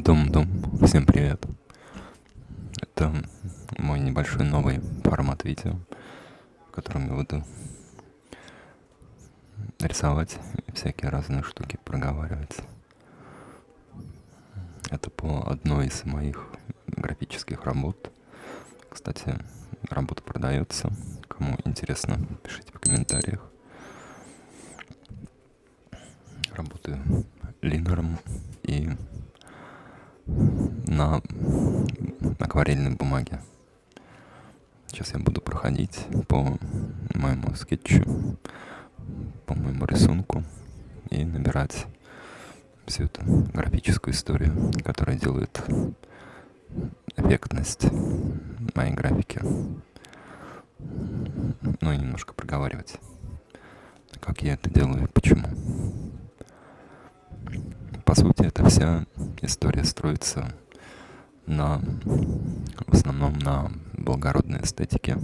Дом-дом, всем привет. Это мой небольшой новый формат видео, в котором я буду рисовать и всякие разные штуки проговаривать. Это по одной из моих графических работ. Кстати, работа продается. Кому интересно, пишите в комментариях. Работаю линером и на акварельной бумаге. Сейчас я буду проходить по моему скетчу, по моему рисунку и набирать всю эту графическую историю, которая делает эффектность моей графики. Ну и немножко проговаривать, как я это делаю и почему. По сути, эта вся история строится в основном на благородной эстетике,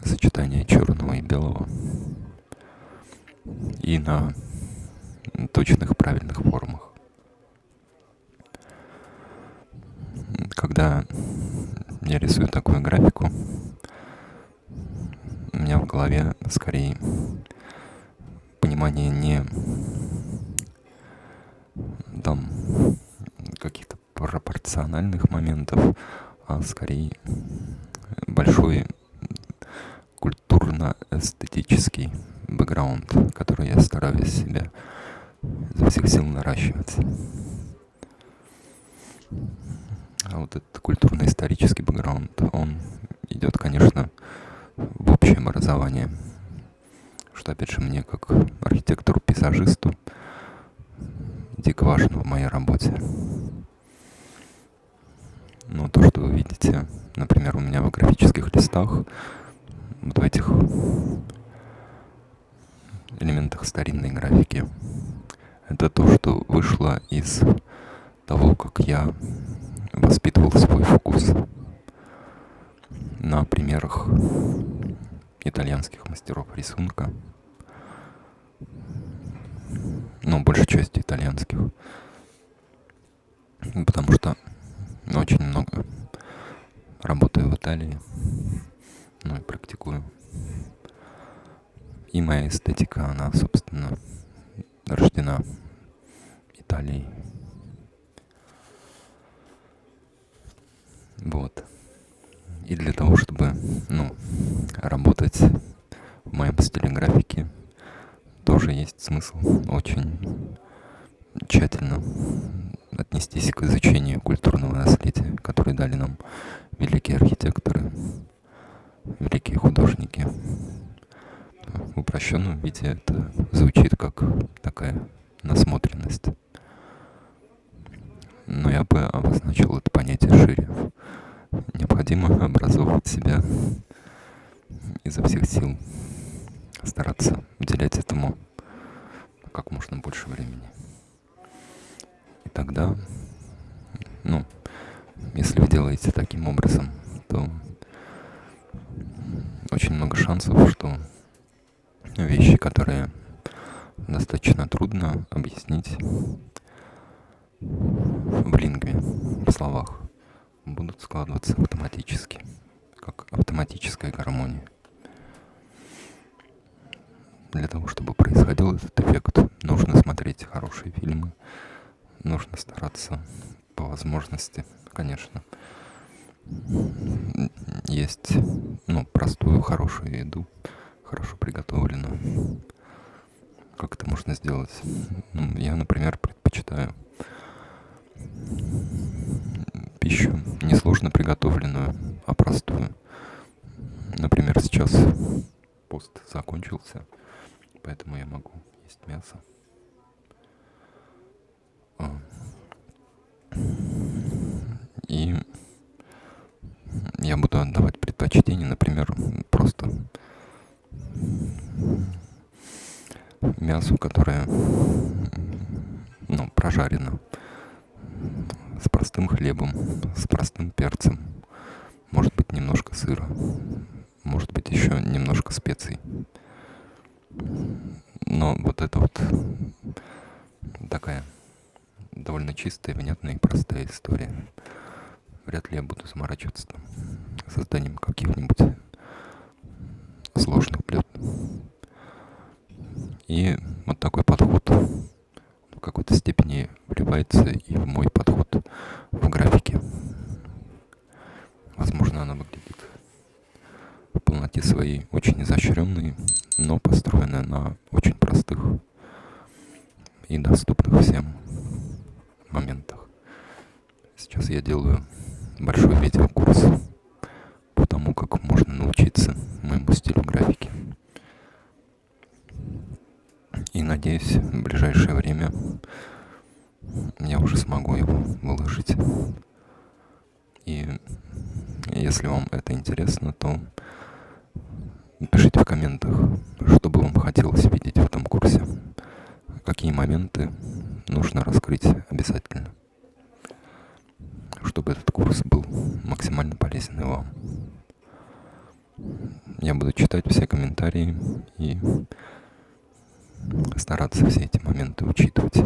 сочетание черного и белого, и на точных правильных формах. Когда я рисую такую графику, у меня в голове скорее понимание не там каких-то пропорциональных моментов, а скорее большой культурно-эстетический бэкграунд, который я стараюсь себе изо всех сил наращивать. А вот этот культурно-исторический бэкграунд, он идет, конечно, в общее образование, что, опять же, мне, как архитектору-пейзажисту, дико важно в моей работе. Но то, что вы видите, например, у меня в графических листах, вот в этих элементах старинной графики, это то, что вышло из того, как я воспитывал свой вкус на примерах итальянских мастеров рисунка, ну, большей частью итальянских, потому что очень много работаю в Италии, ну и практикую. И моя эстетика, она, собственно, рождена Италией. Вот. И для того, чтобы, работать в моем стиле графики, тоже есть смысл очень тщательно отнестись к изучению культурного наследия, которое дали нам великие архитекторы, великие художники. В упрощенном виде это звучит как такая насмотренность. Но я бы обозначил это понятие шире. Необходимо образовывать себя изо всех сил, стараться уделять этому как можно больше времени. И тогда, если вы делаете таким образом, то очень много шансов, что вещи, которые достаточно трудно объяснить в лингве, в словах, будут складываться автоматически, как автоматическая гармония. Для того, чтобы происходил этот эффект, нужно смотреть хорошие фильмы, нужно стараться по возможности, конечно, есть, простую, хорошую еду, хорошо приготовленную. Как это можно сделать? Я, например, предпочитаю пищу несложно приготовленную, а простую. Например, сейчас пост закончился, поэтому я могу есть мясо. И я буду отдавать предпочтение, например, просто мясу, которое, прожарено с простым хлебом, с простым перцем. Может быть, немножко сыра, может быть, еще немножко специй. Но вот это вот такая довольно чистая, внятная и простая история. Вряд ли я буду заморачиваться там созданием каких-нибудь сложных блюд. И вот такой подход в какой-то степени вливается и в мой подход в графике. Возможно, она выглядит в полноте своей очень изощренной, но построенная на очень простых и доступных всем моментах. Сейчас я делаю большой видеокурс по тому, как можно научиться моему стилю графики. И надеюсь, в ближайшее время я уже смогу его выложить. И если вам это интересно, то пишите в комментах, что бы вам хотелось видеть в этом курсе. Какие моменты нужно раскрыть обязательно, чтобы этот курс был максимально полезен и вам. Я буду читать все комментарии и стараться все эти моменты учитывать.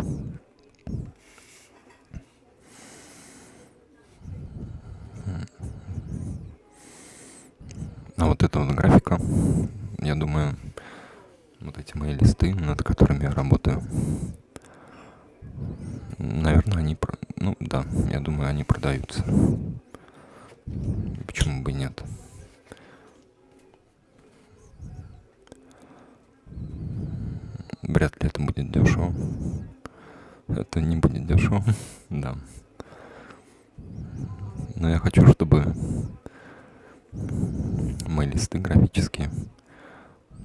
А вот эта вот графика, я думаю, вот эти мои листы, над которыми я работаю, наверное, я думаю, они продаются. Почему бы и нет? Вряд ли это будет дешево. Это не будет дешево, да. Но я хочу, чтобы мои листы графические,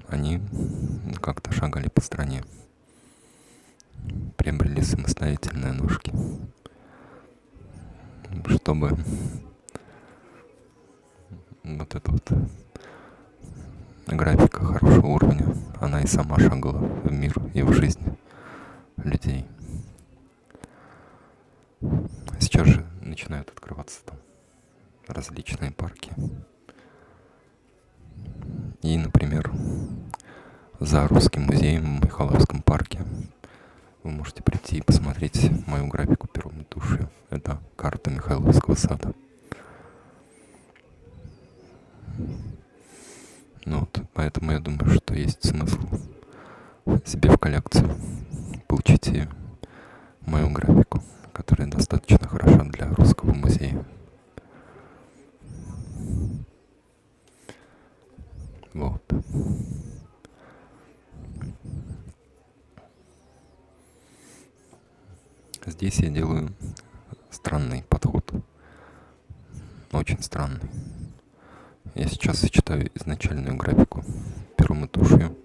они как-то шагали по стране, приобрели самостоятельные ножки, чтобы вот эта вот графика хорошего уровня, она и сама шагала в мир и в жизнь людей. Сейчас же начинают открываться там различные парки. И, например, за Русским музеем в Михайловском парке вы можете прийти и посмотреть мою графику пером и тушью. Это карта Михайловского сада. Поэтому я думаю, что есть смысл себе в коллекцию получить и мою графику, которая достаточно хороша для Русского музея. Вот. Здесь я делаю странный подход. Очень странный. Я сейчас сочетаю изначальную графику пером и тушью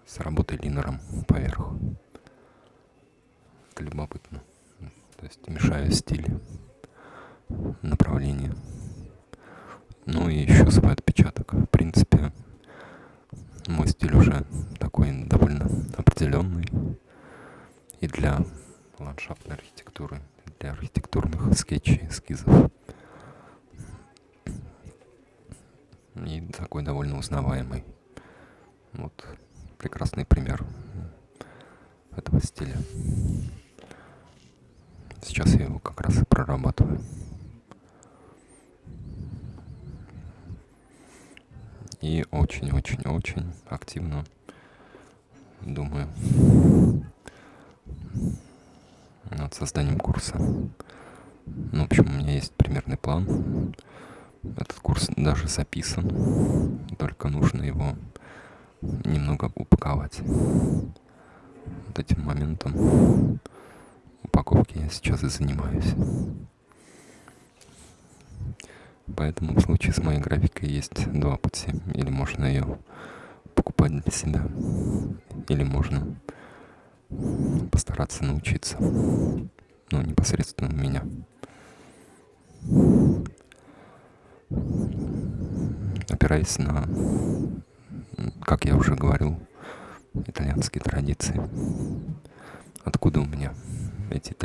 с работой линером поверх. Это любопытно. То есть мешаю стили, направления. Ну и еще свой отпечаток. В принципе, мой стиль уже такой довольно определенный. И для ландшафтной архитектуры, для архитектурных скетчей, эскизов. И такой довольно узнаваемый. Вот прекрасный пример этого стиля. Сейчас я его как раз и прорабатываю. И очень-очень-очень активно думаю над созданием курса. В общем, у меня есть примерный план. Этот курс даже записан, только нужно его немного упаковать. Вот этим моментом упаковки я сейчас и занимаюсь. Поэтому в случае с моей графикой есть два пути. Или можно ее покупать для себя, или можно постараться научиться, непосредственно у меня. Опираясь на, как я уже говорил, итальянские традиции. Откуда у меня эти